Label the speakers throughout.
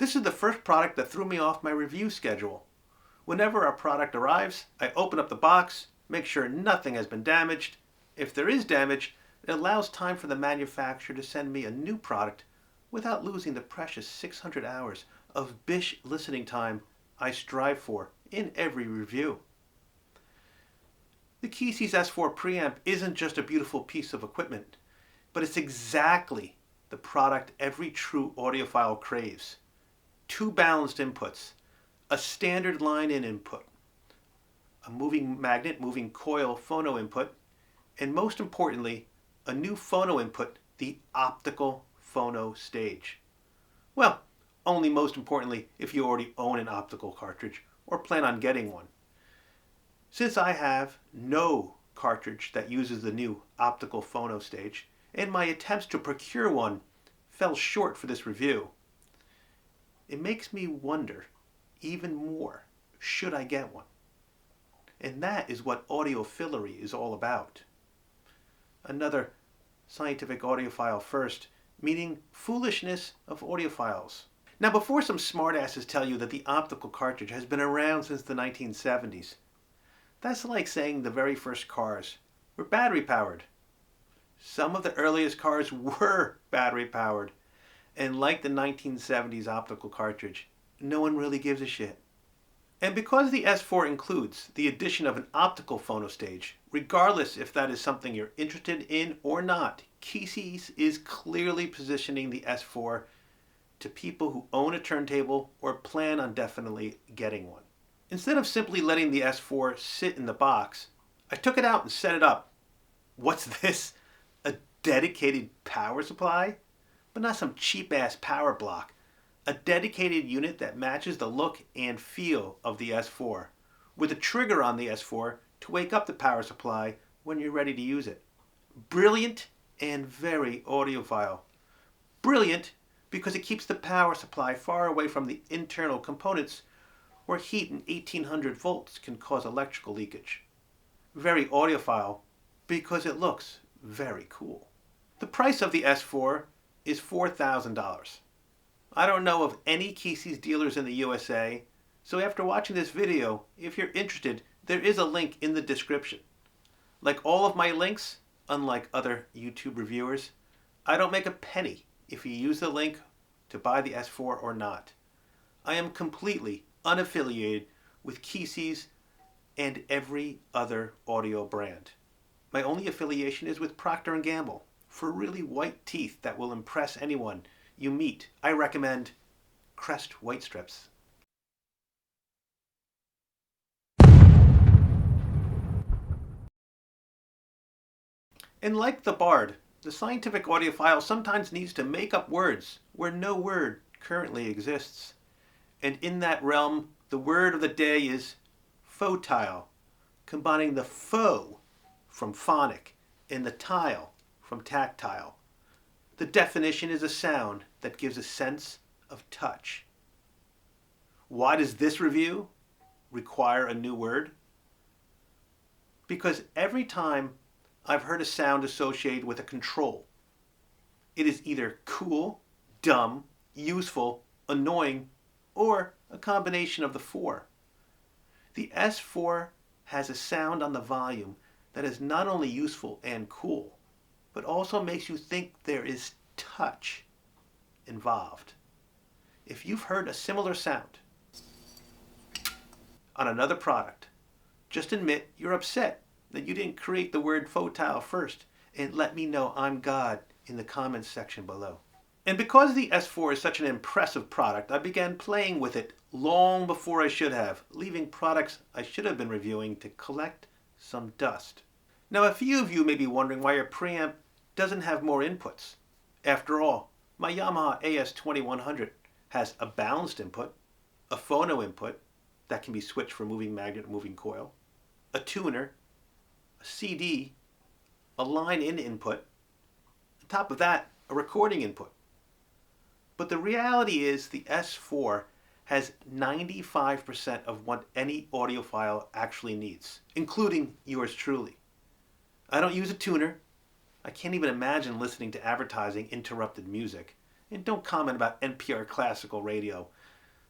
Speaker 1: This is the first product that threw me off my review schedule. Whenever a product arrives, I open up the box, make sure nothing has been damaged. If there is damage, it allows time for the manufacturer to send me a new product without losing the precious 600 hours of bish listening time I strive for in every review. The KECES S4 preamp isn't just a beautiful piece of equipment, but it's exactly the product every true audiophile craves. 2 balanced inputs, a standard line-in input, a moving magnet, moving coil phono input, and most importantly, a new phono input, the optical phono stage. Well, only most importantly if you already own an optical cartridge or plan on getting one. Since I have no cartridge that uses the new optical phono stage, and my attempts to procure one fell short for this review, it makes me wonder even more, should I get one? And that is what audiophily is all about. Another scientific audiophile first, meaning foolishness of audiophiles. Now, before some smartasses tell you that the optical cartridge has been around since the 1970s, that's like saying the very first cars were battery powered. Some of the earliest cars were battery powered, and like the 1970s optical cartridge, no one really gives a shit. And because the S4 includes the addition of an optical phono stage, regardless if that is something you're interested in or not, KECES is clearly positioning the S4 to people who own a turntable or plan on definitely getting one. Instead of simply letting the S4 sit in the box, I took it out and set it up. What's this? A dedicated power supply? But not some cheap-ass power block. A dedicated unit that matches the look and feel of the S4, with a trigger on the S4 to wake up the power supply when you're ready to use it. Brilliant and very audiophile. Brilliant because it keeps the power supply far away from the internal components where heat in 1800 volts can cause electrical leakage. Very audiophile because it looks very cool. The price of the S4 is $4,000. I don't know of any KECES dealers in the USA, so after watching this video, if you're interested, there is a link in the description. Like all of my links, unlike other YouTube reviewers, I don't make a penny if you use the link to buy the S4 or not. I am completely unaffiliated with KECES and every other audio brand. My only affiliation is with Procter & Gamble. For really white teeth that will impress anyone you meet, I recommend Crest White Strips. And like the Bard, the scientific audiophile sometimes needs to make up words where no word currently exists. And in that realm, the word of the day is photile, combining the pho from phonic and the tile from tactile. The definition is a sound that gives a sense of touch. Why does this review require a new word? Because every time I've heard a sound associated with a control, it is either cool, dumb, useful, annoying, or a combination of the four. The S4 has a sound on the volume that is not only useful and cool, but also makes you think there is touch involved. If you've heard a similar sound on another product, just admit you're upset that you didn't create the word photile first, and let me know I'm God in the comments section below. And because the S4 is such an impressive product, I began playing with it long before I should have, leaving products I should have been reviewing to collect some dust. Now, a few of you may be wondering why your preamp doesn't have more inputs. After all, my Yamaha AS2100 has a balanced input, a phono input that can be switched for moving magnet and moving coil, a tuner, a CD, a line-in input, on top of that, a recording input. But the reality is the S4 has 95% of what any audiophile actually needs, including yours truly. I don't use a tuner. I can't even imagine listening to advertising interrupted music. And don't comment about NPR classical radio.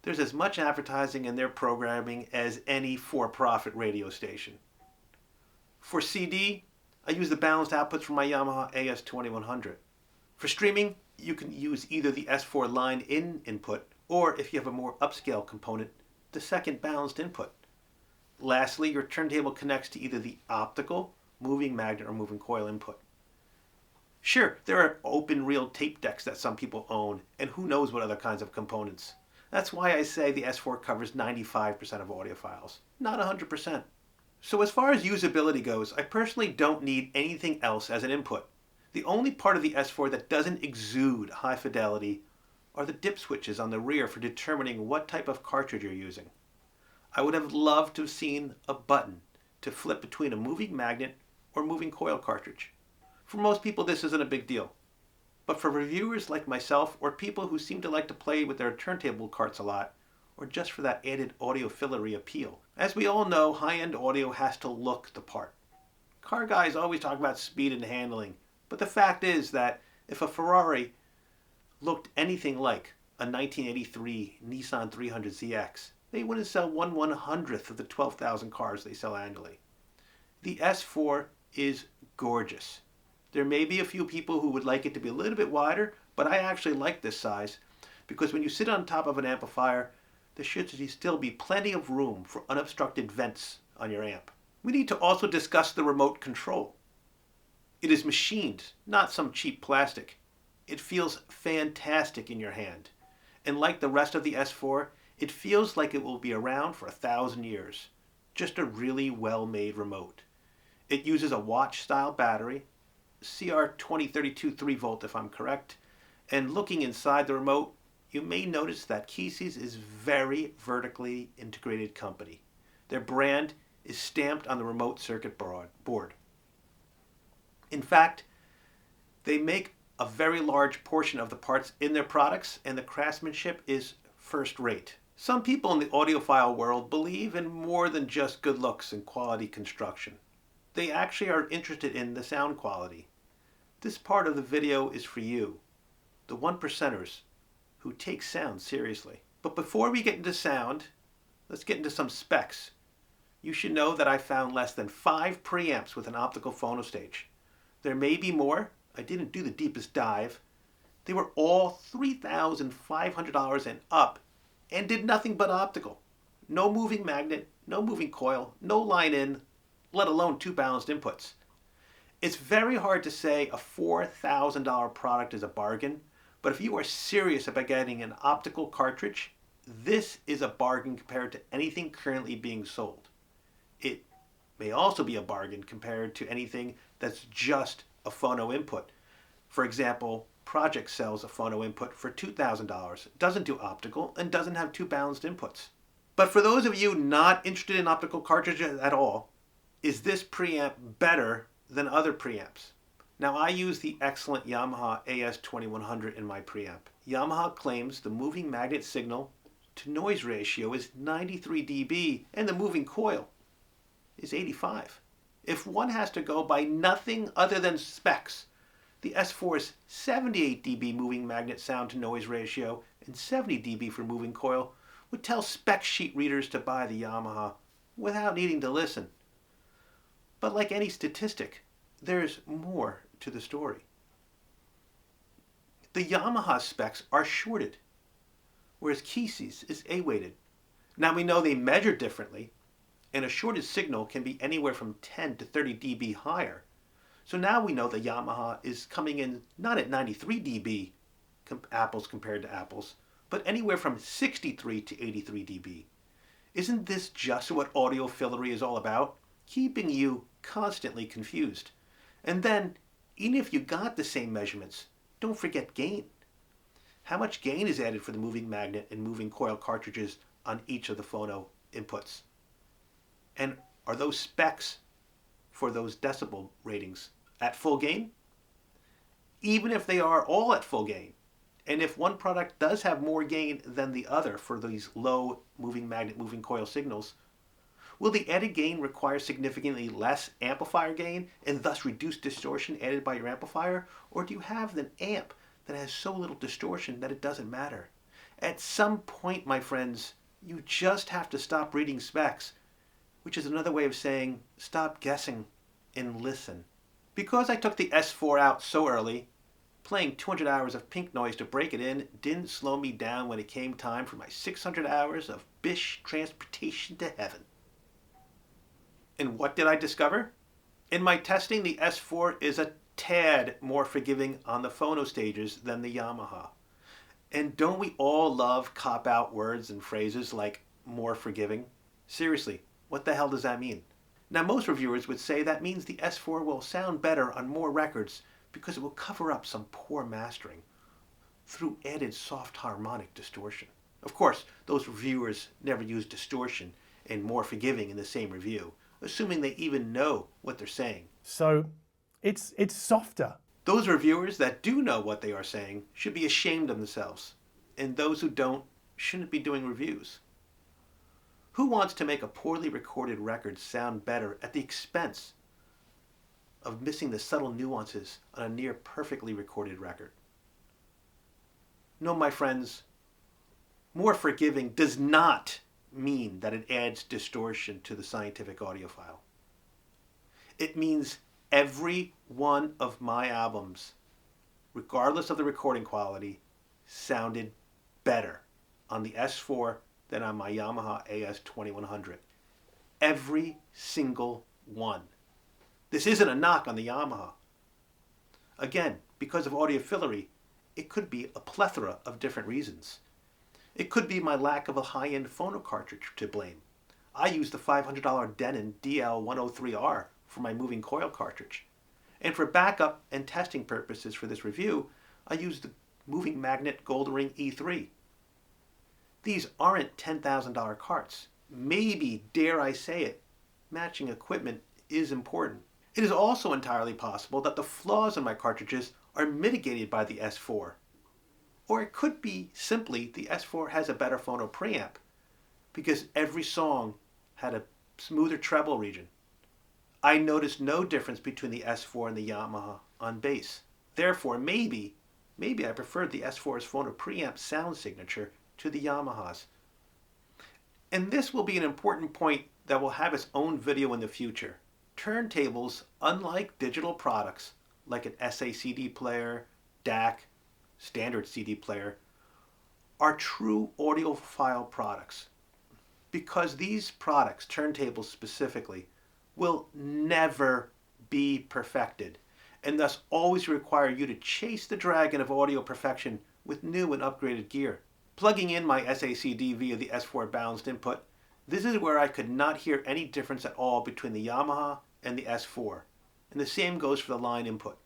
Speaker 1: There's as much advertising in their programming as any for-profit radio station. For CD, I use the balanced outputs from my Yamaha AS2100. For streaming, you can use either the S4 line-in input, or if you have a more upscale component, the second balanced input. Lastly, your turntable connects to either the optical, moving magnet, or moving coil input. Sure, there are open reel tape decks that some people own, and who knows what other kinds of components. That's why I say the S4 covers 95% of audiophiles, not 100%. So as far as usability goes, I personally don't need anything else as an input. The only part of the S4 that doesn't exude high fidelity are the dip switches on the rear for determining what type of cartridge you're using. I would have loved to have seen a button to flip between a moving magnet or moving coil cartridge. For most people, this isn't a big deal. But for reviewers like myself, or people who seem to like to play with their turntable carts a lot, or just for that added audiophily appeal. As we all know, high-end audio has to look the part. Car guys always talk about speed and handling, but the fact is that if a Ferrari looked anything like a 1983 Nissan 300ZX, they wouldn't sell 1/100th of the 12,000 cars they sell annually. The S4 is gorgeous. There may be a few people who would like it to be a little bit wider, but I actually like this size because when you sit on top of an amplifier, there should still be plenty of room for unobstructed vents on your amp. We need to also discuss the remote control. It is machined, not some cheap plastic. It feels fantastic in your hand. And like the rest of the S4, it feels like it will be around for 1,000 years. Just a really well-made remote. It uses a watch-style battery, CR2032 3V if I'm correct, and looking inside the remote, you may notice that KECES is very vertically integrated company. Their brand is stamped on the remote circuit board. In fact, they make a very large portion of the parts in their products, and the craftsmanship is first rate. Some people in the audiophile world believe in more than just good looks and quality construction. They actually are interested in the sound quality. This part of the video is for you, the 1%ers who take sound seriously. But before we get into sound, let's get into some specs. You should know that I found less than 5 preamps with an optical phono stage. There may be more. I didn't do the deepest dive. They were all $3,500 and up and did nothing but optical. No moving magnet, no moving coil, no line in, let alone 2 balanced inputs. It's very hard to say a $4,000 product is a bargain, but if you are serious about getting an optical cartridge, this is a bargain compared to anything currently being sold. It may also be a bargain compared to anything that's just a phono input. For example, Project sells a phono input for $2,000, doesn't do optical, and doesn't have 2 balanced inputs. But for those of you not interested in optical cartridges at all, is this preamp better than other preamps? Now I use the excellent Yamaha AS2100 in my preamp. Yamaha claims the moving magnet signal to noise ratio is 93 dB and the moving coil is 85. If one has to go by nothing other than specs, the S4's 78 dB moving magnet sound to noise ratio and 70 dB for moving coil would tell spec sheet readers to buy the Yamaha without needing to listen. But like any statistic, there's more to the story. The Yamaha specs are shorted, whereas KECES is A-weighted. Now we know they measure differently, and a shorted signal can be anywhere from 10 to 30 dB higher. So now we know the Yamaha is coming in not at 93 dB, apples compared to apples, but anywhere from 63 to 83 dB. Isn't this just what audiophily is all about? Keeping you constantly confused. And then, even if you got the same measurements, don't forget gain. How much gain is added for the moving magnet and moving coil cartridges on each of the phono inputs? And are those specs for those decibel ratings at full gain? Even if they are all at full gain, and if one product does have more gain than the other for these low moving magnet, moving coil signals, will the added gain require significantly less amplifier gain and thus reduce distortion added by your amplifier? Or do you have an amp that has so little distortion that it doesn't matter. At some point, my friends, you just have to stop reading specs, which is another way of saying stop guessing and listen. Because I took the S4 out so early, playing 200 hours of pink noise to break it in didn't slow me down when it came time for my 600 hours of bish transportation to heaven. And what did I discover? In my testing, the S4 is a tad more forgiving on the phono stages than the Yamaha. And don't we all love cop-out words and phrases like more forgiving? Seriously, what the hell does that mean? Now, most reviewers would say that means the S4 will sound better on more records because it will cover up some poor mastering through added soft harmonic distortion. Of course, those reviewers never use distortion and more forgiving in the same review, assuming they even know what they're saying.
Speaker 2: So it's softer.
Speaker 1: Those reviewers that do know what they are saying should be ashamed of themselves, and those who don't shouldn't be doing reviews. Who wants to make a poorly recorded record sound better at the expense of missing the subtle nuances on a near perfectly recorded record? No, my friends, more forgiving does not mean that it adds distortion to the scientific audiophile. It means every one of my albums, regardless of the recording quality, sounded better on the S4 than on my Yamaha AS2100. Every single one. This isn't a knock on the Yamaha. Again, because of audiophily, it could be a plethora of different reasons. It could be my lack of a high-end phono cartridge to blame. I use the $500 Denon DL103R for my moving coil cartridge. And for backup and testing purposes for this review, I use the Moving Magnet Goldring E3. These aren't $10,000 carts. Maybe, dare I say it, matching equipment is important. It is also entirely possible that the flaws in my cartridges are mitigated by the S4. Or it could be simply the S4 has a better phono preamp because every song had a smoother treble region. I noticed no difference between the S4 and the Yamaha on bass. Therefore, maybe I preferred the S4's phono preamp sound signature to the Yamaha's. And this will be an important point that will have its own video in the future. Turntables, unlike digital products like an SA CD player, DAC, standard CD player, are true audiophile products. Because these products, turntables specifically, will never be perfected, and thus always require you to chase the dragon of audio perfection with new and upgraded gear. Plugging in my SACD via the S4 balanced input, this is where I could not hear any difference at all between the Yamaha and the S4, and the same goes for the line input.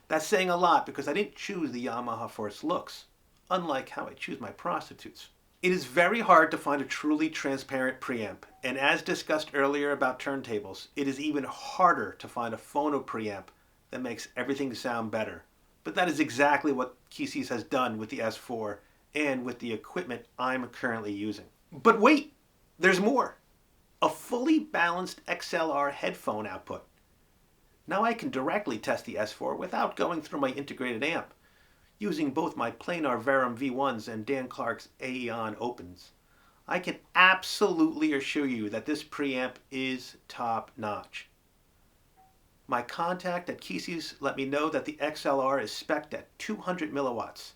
Speaker 1: That's saying a lot because I didn't choose the Yamaha for its looks, unlike how I choose my prostitutes. It is very hard to find a truly transparent preamp, and as discussed earlier about turntables, it is even harder to find a phono preamp that makes everything sound better. But that is exactly what KECES has done with the S4 and with the equipment I'm currently using. But wait, there's more. A fully balanced XLR headphone output. Now I can directly test the S4 without going through my integrated amp, using both my planar Verum V1s and Dan Clark's Aeon Opens. I can absolutely assure you that this preamp is top-notch. My contact at KECES let me know that the XLR is spec'd at 200 milliwatts.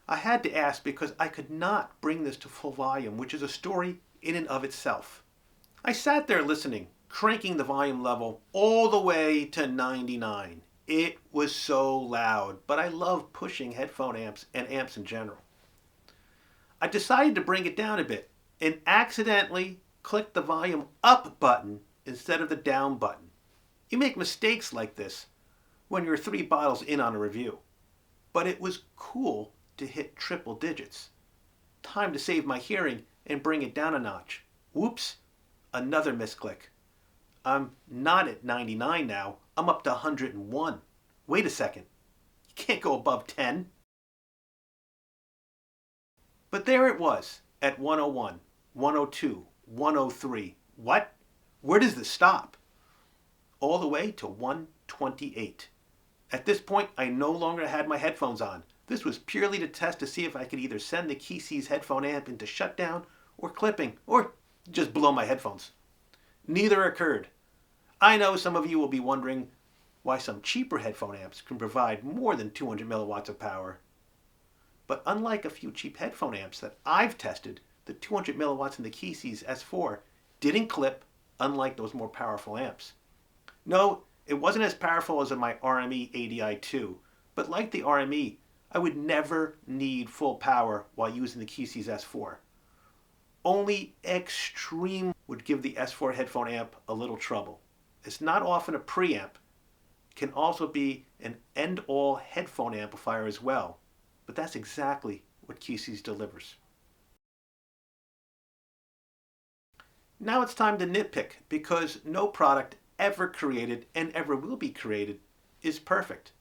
Speaker 1: I had to ask because I could not bring this to full volume, which is a story in and of itself. I sat there listening, cranking the volume level all the way to 99. It was so loud, but I love pushing headphone amps and amps in general. I decided to bring it down a bit and accidentally clicked the volume up button instead of the down button. You make mistakes like this when you're 3 bottles in on a review. But it was cool to hit triple digits. Time to save my hearing and bring it down a notch. Whoops, another misclick. I'm not at 99 now, I'm up to 101. Wait a second, you can't go above 10. But there it was, at 101, 102, 103. What? Where does this stop? All the way to 128. At this point, I no longer had my headphones on. This was purely to test to see if I could either send the KECES headphone amp into shutdown or clipping, or just blow my headphones. Neither occurred. I know some of you will be wondering why some cheaper headphone amps can provide more than 200 milliwatts of power. But unlike a few cheap headphone amps that I've tested, the 200 milliwatts in the KECES S4 didn't clip, unlike those more powerful amps. No, it wasn't as powerful as in my RME ADI2, but like the RME, I would never need full power while using the KECES S4. Only extreme would give the S4 headphone amp a little trouble. It's not often a preamp. It can also be an end-all headphone amplifier as well, but that's exactly what KECES delivers. Now it's time to nitpick, because no product ever created and ever will be created is perfect.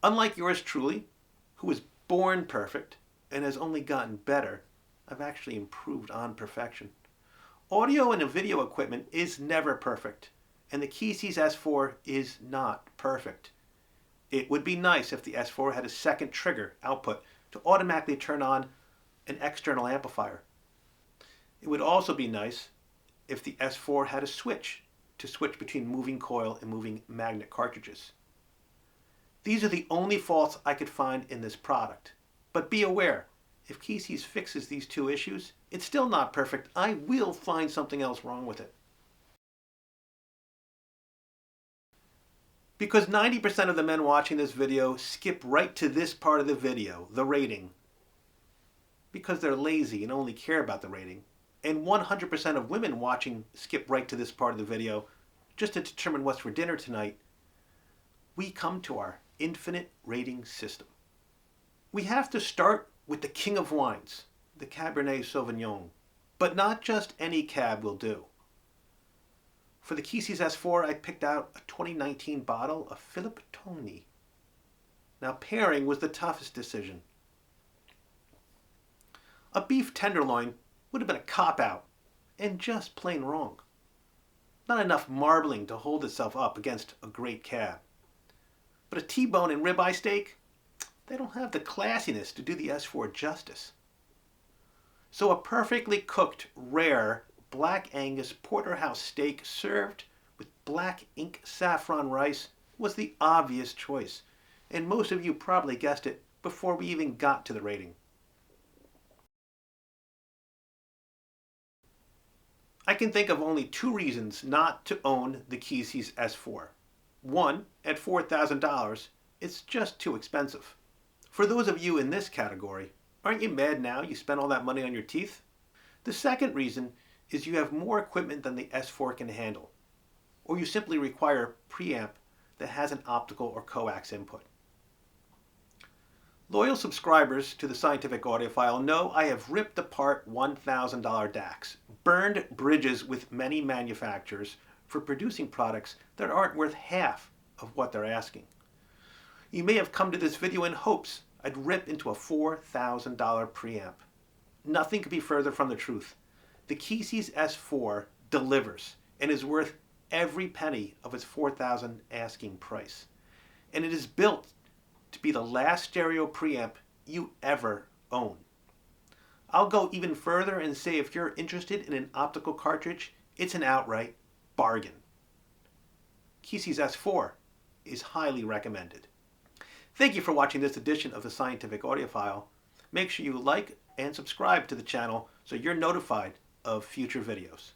Speaker 1: Unlike yours truly, who was born perfect and has only gotten better, I've actually improved on perfection. Audio and video equipment is never perfect, and the KECES S4 is not perfect. It would be nice if the S4 had a second trigger output to automatically turn on an external amplifier. It would also be nice if the S4 had a switch to switch between moving coil and moving magnet cartridges. These are the only faults I could find in this product. But be aware, if KECES fixes these two issues, it's still not perfect. I will find something else wrong with it. Because 90% of the men watching this video skip right to this part of the video, the rating, because they're lazy and only care about the rating. And 100% of women watching skip right to this part of the video just to determine what's for dinner tonight. We come to our infinite rating system. We have to start with the king of wines, the Cabernet Sauvignon. But not just any cab will do. For the KECES S4, I picked out a 2019 bottle of Philippe Tony. Now, pairing was the toughest decision. A beef tenderloin would have been a cop-out, and just plain wrong. Not enough marbling to hold itself up against a great cab. But a T-bone and ribeye steak, they don't have the classiness to do the S4 justice. So a perfectly cooked, rare, Black Angus porterhouse steak served with black ink saffron rice was the obvious choice, and most of you probably guessed it before we even got to the rating. I can think of only two reasons not to own the KECES S4. One, at $4,000, it's just too expensive. For those of you in this category, aren't you mad now you spent all that money on your teeth? The second reason is you have more equipment than the S4 can handle, or you simply require a preamp that has an optical or coax input. Loyal subscribers to the Scientific Audiophile know I have ripped apart $1,000 DACs, burned bridges with many manufacturers for producing products that aren't worth half of what they're asking. You may have come to this video in hopes I'd rip into a $4,000 preamp. Nothing could be further from the truth. The KECES S4 delivers and is worth every penny of its $4,000 asking price. And it is built to be the last stereo preamp you ever own. I'll go even further and say if you're interested in an optical cartridge, it's an outright bargain. KECES S4 is highly recommended. Thank you for watching this edition of the Scientific Audiophile. Make sure you like and subscribe to the channel so you're notified of future videos.